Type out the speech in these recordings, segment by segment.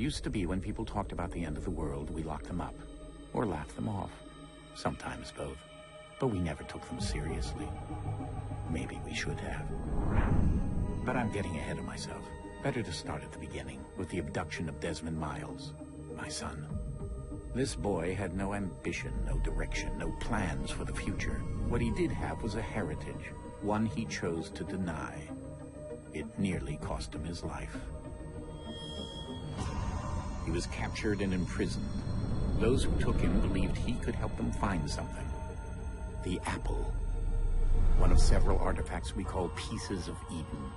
Used to be when people talked about the end of the world, we locked them up. Or laughed them off. Sometimes both. But we never took them seriously. Maybe we should have. But I'm getting ahead of myself. Better to start at the beginning, with the abduction of Desmond Miles, my son. This boy had no ambition, no direction, no plans for the future. What he did have was a heritage, one he chose to deny. It nearly cost him his life. He was captured and imprisoned. Those who took him believed he could help them find something. The apple. One of several artifacts we call pieces of Eden.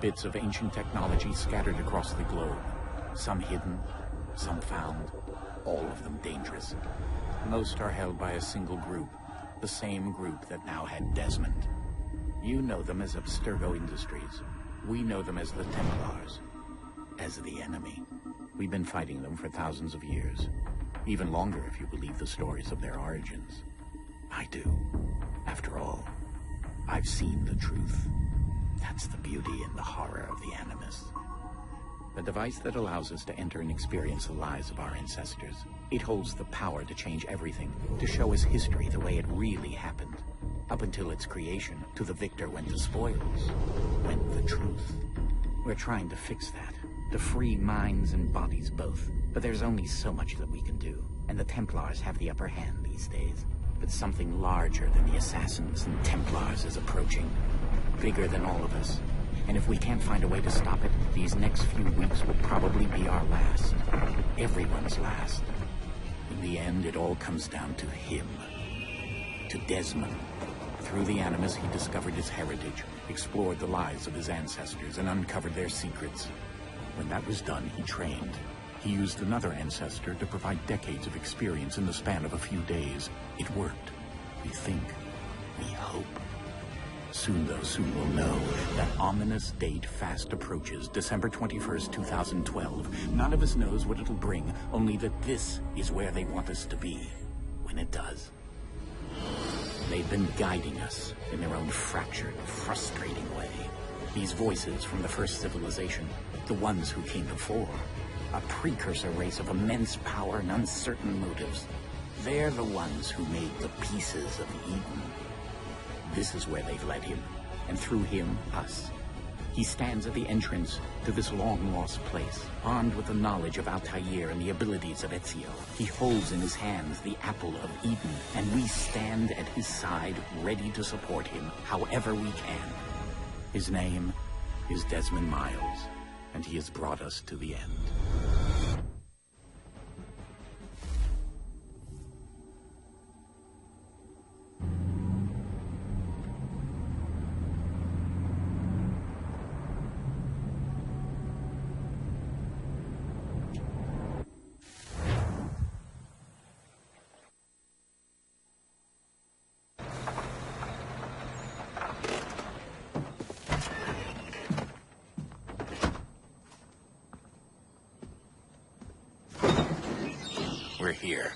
Bits of ancient technology scattered across the globe. Some hidden, some found, all of them dangerous. Most are held by a single group, the same group that now had Desmond. You know them as Abstergo Industries. We know them as the Templars, as the enemy. We've been fighting them for thousands of years. Even longer if you believe the stories of their origins. I do. After all, I've seen the truth. That's the beauty and the horror of the Animus. A device that allows us to enter and experience the lives of our ancestors. It holds the power to change everything, to show us history the way it really happened. Up until its creation, to the victor went the spoils, went the truth. We're trying to fix that, to free minds and bodies both. But there's only so much that we can do, and the Templars have the upper hand these days. But something larger than the Assassins and Templars is approaching. Bigger than all of us. And if we can't find a way to stop it, these next few weeks will probably be our last. Everyone's last. In the end, it all comes down to him. To Desmond. Through the Animus, he discovered his heritage, explored the lives of his ancestors, and uncovered their secrets. When that was done, he trained. He used another ancestor to provide decades of experience in the span of a few days. It worked. We think. We hope. Soon, though, soon we'll know. That ominous date fast approaches, December 21st, 2012. None of us knows what it'll bring, only that this is where they want us to be, when it does. They've been guiding us in their own fractured, frustrating way. These voices from the first civilization, the ones who came before, a precursor race of immense power and uncertain motives. They're the ones who made the pieces of Eden. This is where they've led him, and through him, us. He stands at the entrance to this long-lost place, armed with the knowledge of Altair and the abilities of Ezio. He holds in his hands the apple of Eden, and we stand at his side, ready to support him however we can. His name is Desmond Miles, and he has brought us to the end. We're here.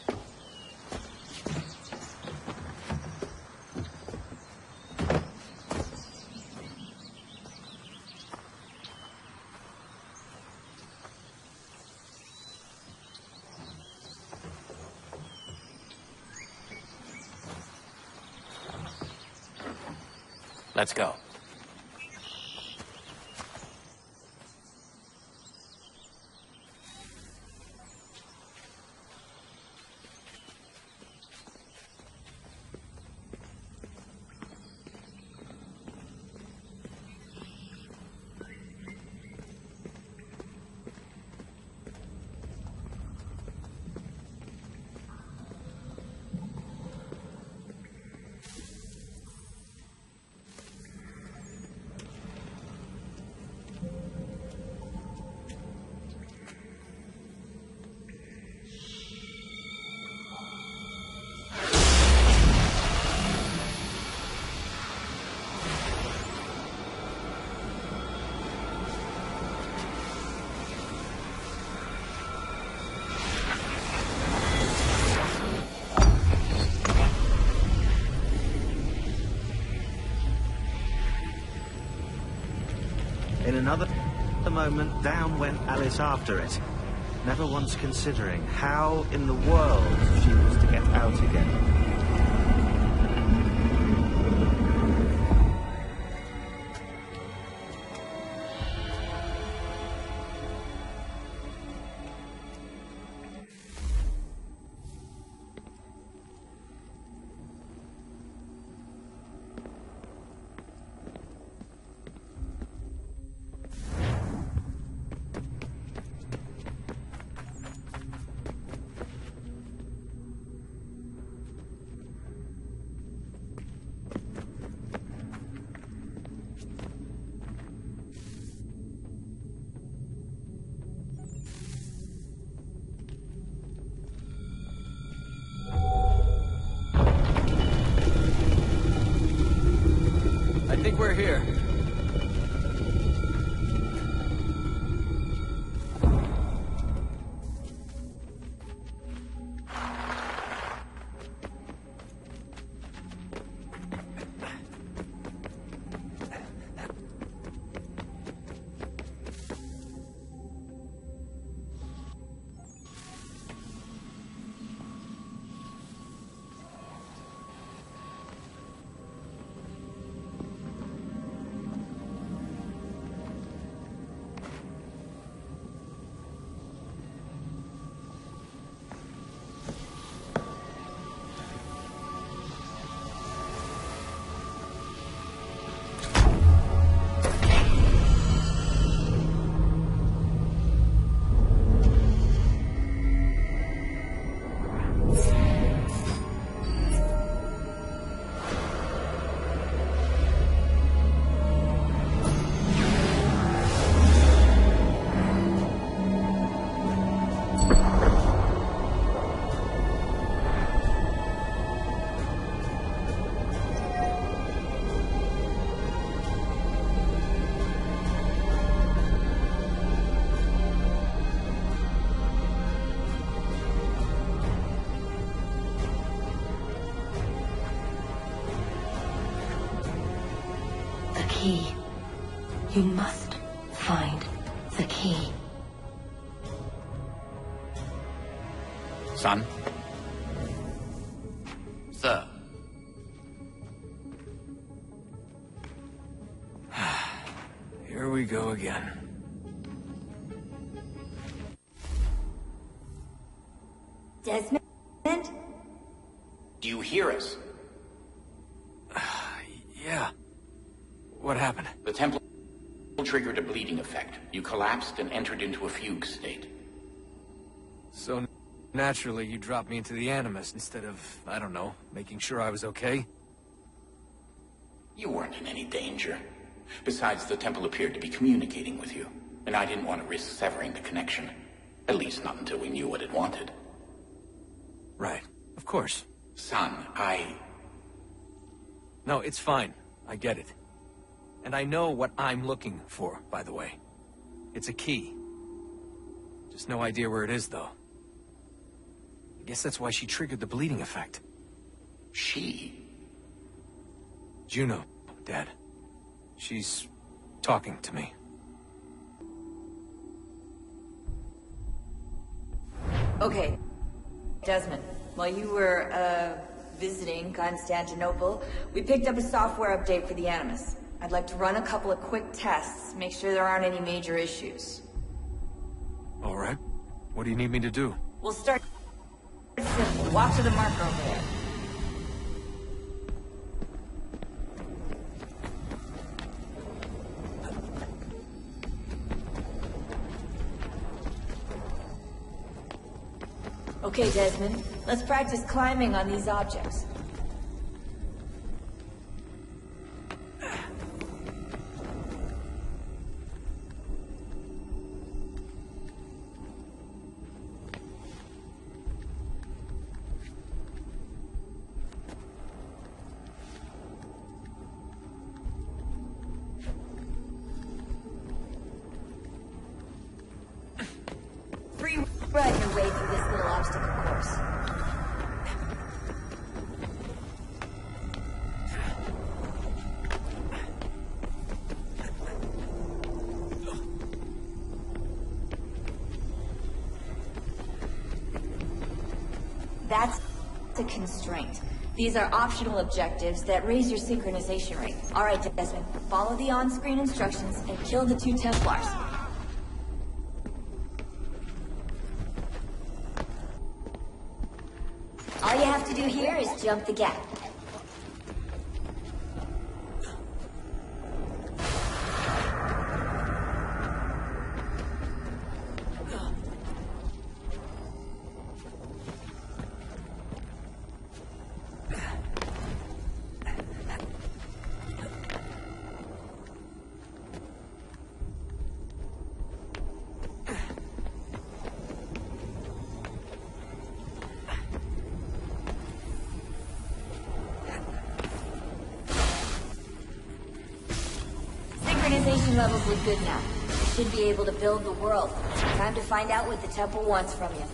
Let's go. In another moment, down went Alice after it. never once considering how in the world she was to get out again. I think we're here. Key. You must find the key. Son? Sir. Here we go again. Desmond? Do you hear us? Yeah. What happened? The temple triggered a bleeding effect. You collapsed and entered into a fugue state. So, naturally, you dropped me into the Animus instead of, I don't know, making sure I was okay? You weren't in any danger. Besides, the temple appeared to be communicating with you, and I didn't want to risk severing the connection. At least not until we knew what it wanted. Right. Of course. Son, No, it's fine. I get it. And I know what I'm looking for, by the way. It's a key. Just no idea where it is, though. I guess that's why she triggered the bleeding effect. She? Juno, Dad. She's talking to me. Okay, Desmond, while you were, visiting Constantinople, we picked up a software update for the Animus. I'd like to run a couple of quick tests, make sure there aren't any major issues. All right. What do you need me to do? We'll start simple. Walk to the marker over there. Okay, Desmond, let's practice climbing on these objects. Free run your way through this little obstacle course. That's a constraint. These are optional objectives that raise your synchronization rate. Alright, Desmond, follow the on-screen instructions and kill the 2 Templars. All you have to do here is jump the gap. Synchronization levels look good now. You should be able to build the world. Time to find out what the temple wants from you.